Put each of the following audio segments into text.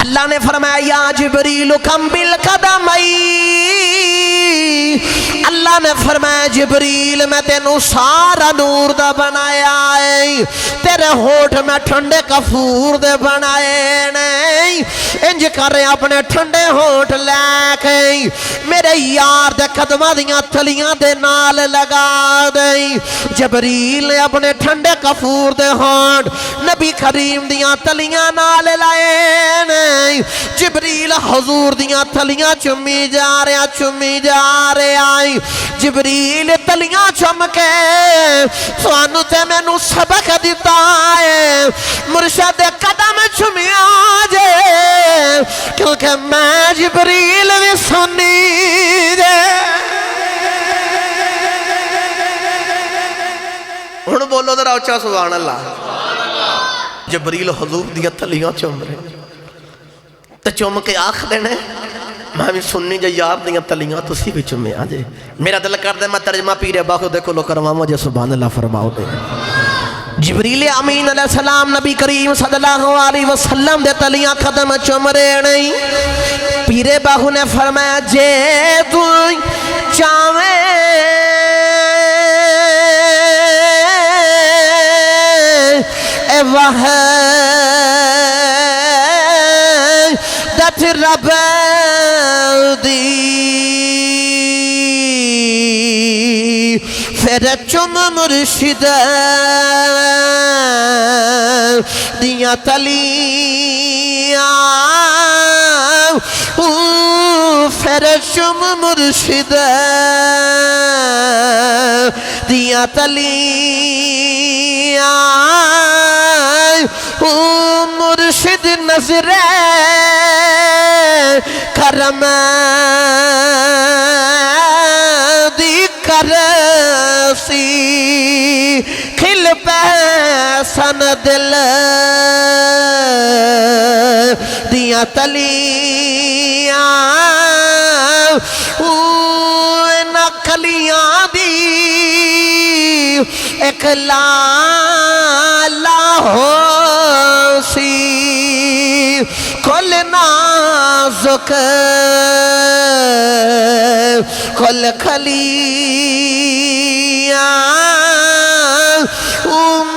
اللہ نے فرمایا یا جبریل کم بالقدمئی، اللہ نے فرمایا جبریل میں تینوں سارا نور دا بنایا ہے، تیرے ہوٹھ میں ٹھنڈے کفور دے بنائے نہیں، انج کرے اپنے ٹھنڈے ہوٹھ لے کے میرے یار دے قدمہ دیاں تلیاں دے نال لگا دیں۔ جبریل نے اپنے ٹھنڈے کفور دے ہوٹھ نبی کریم دیاں تلیاں نال لائے نہیں، جبریل حضور دیاں تلیاں چمی جا رہے آئی، جبریل تلیاں چم کے سوانو تے میں نو سبق دیتا ہے مرشد قدم چمی آجے، کیونکہ میں جبریل بھی سنی جے۔ ہن بولو ذرا اچھا سبحان اللہ۔ جبریل حضور دیا تلیاں چم رہے تو چم کے آخ دینے میں بھی سننی جا یار دیا تلیاں تو سی بھی چمے آجے۔ میرا دل کر دے میں ترجمہ پیرے باخو دیکھو لو کرواں مجھے سبحان اللہ فرماؤ دے۔ جبریل امین علیہ السلام نبی کریم صلی اللہ علیہ وسلم دے تلیاں قدم چم رہے نہیں، پیرے باخو نے فرمایا جے تو چاہے وحدت رب دی پھر چم مرشد دیاں تلیاں، پھر چم مرشد دیاں تلیاں، مرشد نظر کرم دی کرسی کھل پیسن دل دیاں تلیاں، نقلیاں دی ایک لالا ہو سی کل نازک کل کھلیاں،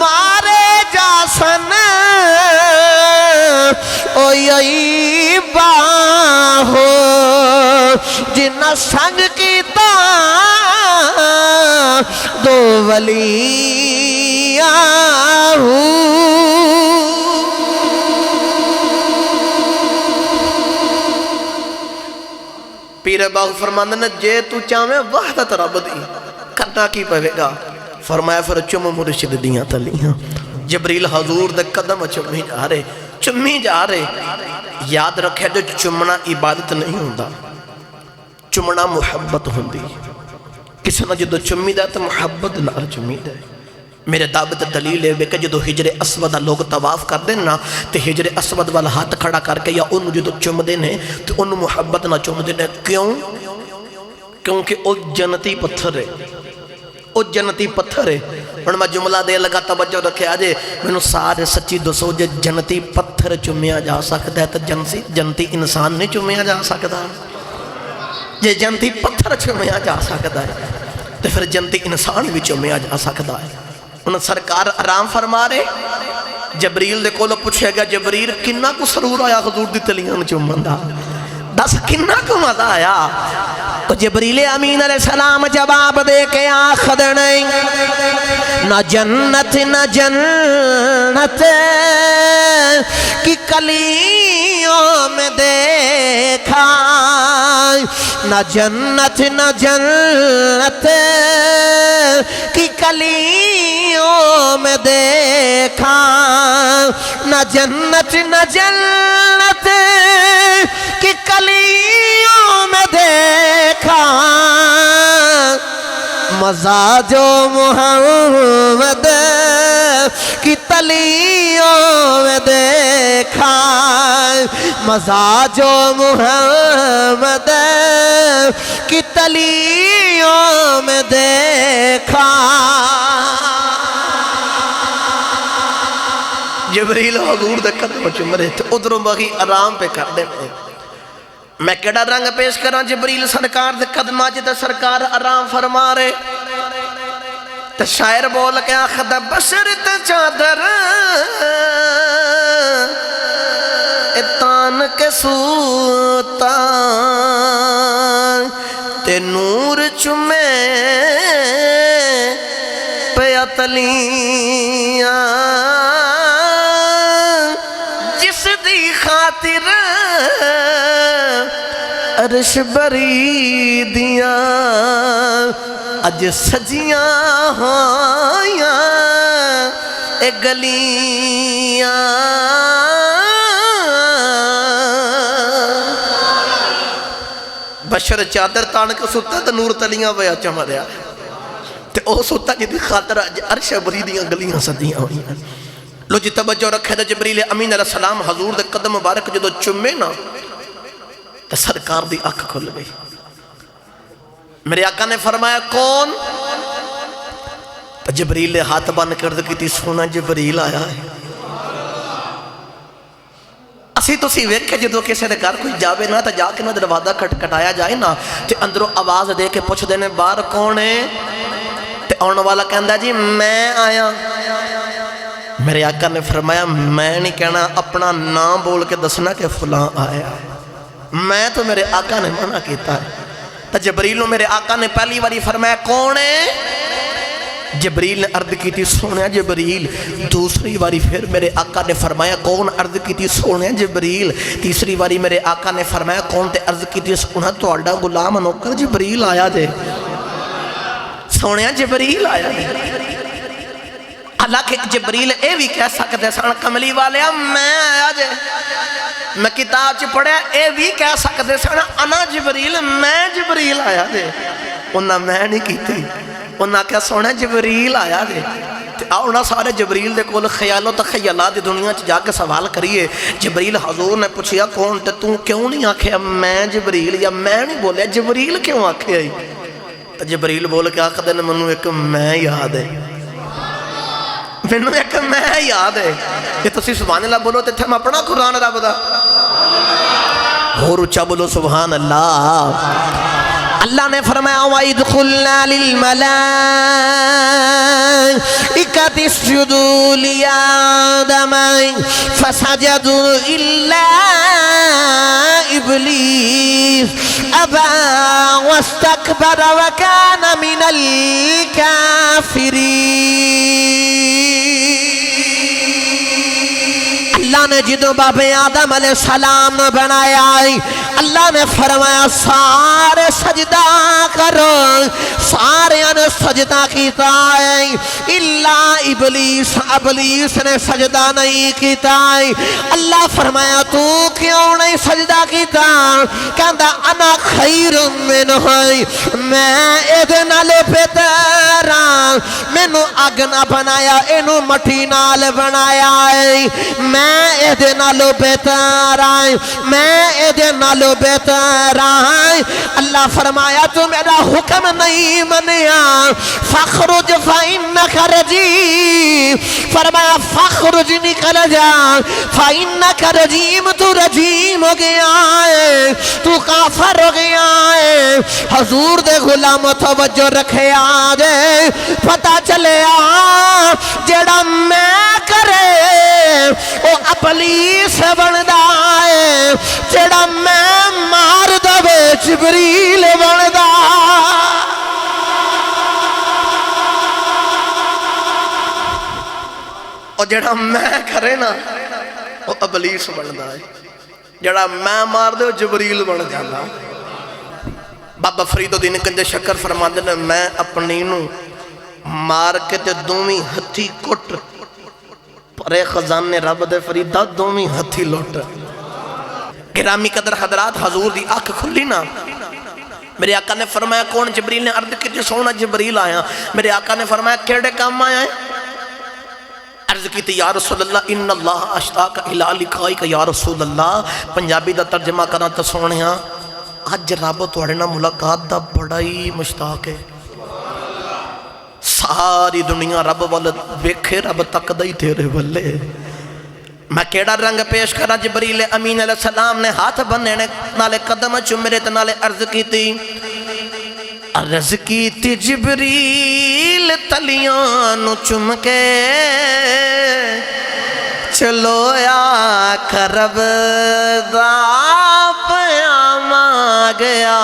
مارے جاسن اوئی باہو جنہ سنگ کی تا دو ولیاں پیر باغ فرماندے نے جے تو چاہویں وحدت رب دی کرنا کی پہے گا، فرمایا پھر چم مرشد دیاں تلیاں۔ جبریل حضور دے قدم چمی جا رہے، یاد رکھے جو چمنا عبادت نہیں ہوندہ، چمنا محبت ہوندی، کسی نہ جدو چمی دے تو محبت نہ چمی دے۔ میرے دعوت دلیل ہے کہ جدو حجر اسود لوگ طواف کر دینا تو حجر اسود والا ہاتھ کھڑا کر کے یا انہوں جدو چم دینے تو انہوں محبت نہ چم دینے، کیوں؟ کیونکہ او جنتی پتھر ہے، او جنتی پتھر ہے۔ اور میں جملہ دے لگا توجہ رکھے آجے میں نے سارے سچی دوسو جے جنتی پتھر چمیا جا سکتا ہے تو جنتی انسان نہیں چمیا جا سکتا، جے جنتی پتھر چمیا جا سکتا ہے تو پھر جنتی انسان بھی چمیا جا سکتا ہے۔ انہوں سرکار آرام فرما رہے، جبریل دے کولو پوچھے گا جبریل کنہ کو سرور آیا حضور دی تلیاں چمندہ، دس کنہ کو مزہ آیا؟ تو جبریل امین علیہ السلام جواب دے کے آخد نہیں، نہ جنت نہ جنت کی کلیوں میں دیکھا، نہ جنت نہ جنت کی کلیوں میں دیکھا، نہ جنت نہ جنت کی کلیوں میں دیکھا، مزہ جو محمد کی تلیوں میں دیکھا، مزہ جو محمد کی تلیوں میں دیکھا، جبریل حضور دے قدم چوم رہے تھے ادھروں باقی آرام پہ کر دے میں کیڑا رنگ پیش کراں جبریل سرکار دے قدم تے سرکار آرام فرما رہے تے شاعر بول کے آخد بشر تے چادر اتان کے سوتا تے نور چمے پیا تلیاں جس دی خاطر عرش بری دیاں اج سجیاں ہویاں اے گلیاں بشر چادر تان کے ستا تے نور تلیاں پیا چمریا تے او ستا جی دی خاطر عرش بری دیاں گلیاں سجیاں ہویاں لو جی توجہ رکھے تے جبریل امین علیہ السلام حضور دے قدم مبارک جدو چمے نا تے سرکار دی آنکھ کھل گئی میرے آقا نے فرمایا کون تو جبریل نے ہاتھ بند کر دی کی سونا جبریل آیا ہے اسی تو سی ویک کے جدو کسی دے گھر کوئی جاوے نا تو جا کے نا دروازہ کھٹکھٹایا جائے نا تے اندروں آواز دے کے پوچھ دینے باہر کون ہے تے آنے والا کہندا جی میں آیا میرے آقا نے فرمایا میں نہیں کہنا اپنا نام بول کے دسنا کہ فلاں آیا ہے میں تو میرے آقا نے منع کیتا ہے تو جبریل نے میرے آقا نے پہلی باری فرمایا کون ہے جبریل نے عرض کی تھی سونے جبریل دوسری باری پھر میرے آقا نے فرمایا کون عرض کی تھی سونے جبریل تیسری باری میرے آقا نے فرمایا کون تے عرض کی تھی سونا تو اڈا غلام نوکر جبریل آیا دے سونے جبریل آیا دے حالانکہ جبریل اے بھی کہہ سکتے سن کملی والے میں آیا دے میں کتاب چ پڑھیا اے بھی کہہ سکتے سن انا جبریل میں جبریل آیا دے انہاں میں نہیں کیتی انہاں کہا سونا جبریل آیا دے آؤنا سارے جبریل دے کول خیال و تخیلات دی دنیا چ جا کے سوال کریے جبریل حضور نے پوچھیا کون تے تو کیوں نہیں آکھیا میں جبریل یا میں نہیں بولیا جبریل کیوں آکھیا تو جبریل بول کے آکھ دے منو ایک میں یاد ہے منو ایک میں یاد ہے یہ تسی سبحان اللہ بولو تے ہم اپنا قرآن رب دا اور اچھا بولو سبحان اللہ اللہ نے فرمایا وَإِدْخُلْنَا لِلْمَلَائِكَةِ اسْجُدُوا لِآدَمَ فَسَجَدُوا إِلَّا إِبْلِيسَ أَبَى وَاسْتَكْبَرَ وَكَانَ مِنَ الْكَافِرِينَ اللہ نے جدو باب آدم علیہ السلام بنایا اللہ نے فرمایا سارے سجدہ کرو سارے نے سجدہ کیتا ہے اللہ ابلیس ابلیس نے سجدہ نہیں کیتا ہے اللہ فرمایا تو کیوں نہیں سجدہ کیتا کہندا انا خیر منہ میں ایدے نال بہتر مینوں اگ نہ بنایا اینو مٹی نال بنایا ہے میں ایدے نالو بہتر آئیں میں ایدے نالو بہتر آئیں اللہ فرمایا تو میرا حکم نہیں منیا فخرج فإنک رجیم فرمایا فخرج نکل جا فإنک رجیم تو رجیم ہو گیا ہے تو کافر ہو گیا ہے حضور دے غلام توجہ رکھے آجے پتہ چلے جڑا میں کرے او ابلیس بندا ہے جڑا میں مار دے جبریل بندا اور جڑا میں کرے نا وہ ابلیس بندا ہے جڑا میں مار دے جبریل بن جانا بابا فرید الدین گنج شکر فرماندے نے میں اپنی نو مار کے تے دوویں ہتھی کٹ پرے خزانے رب دے فریدہ دومی ہتھی لوٹ گرامی قدر حضرات حضور دی آنکھ کھلی نا میرے آقا نے فرمایا کون جبریل نے عرض کی سونا جبریل آیا میرے آقا نے فرمایا کیڑے کام آیا ہے عرض کی تھی یا رسول اللہ ان اللہ اشتاق الہ لقائی کا یا رسول اللہ پنجابی دا ترجمہ کرنا تو سونے ہاں آج رب توڑے نا ملاقات دا بڑا ہی مشتاق ہے ساری دنیا رب والد بیکھے رب تک دائی تیرے بلے میں کیڑا رنگ پیش کرا جبریل امین علیہ السلام نے ہاتھ بننے نالے قدم چمرے تے نالے عرض کی تھی جبریل تلیاں نو چم کے چلو یا کرب دا پیام گیا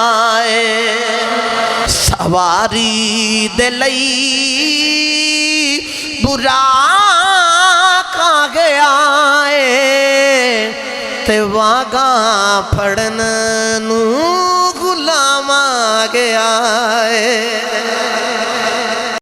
سواری دے لئی برا کا گیا تے واگا پھڑن نو غلام گیا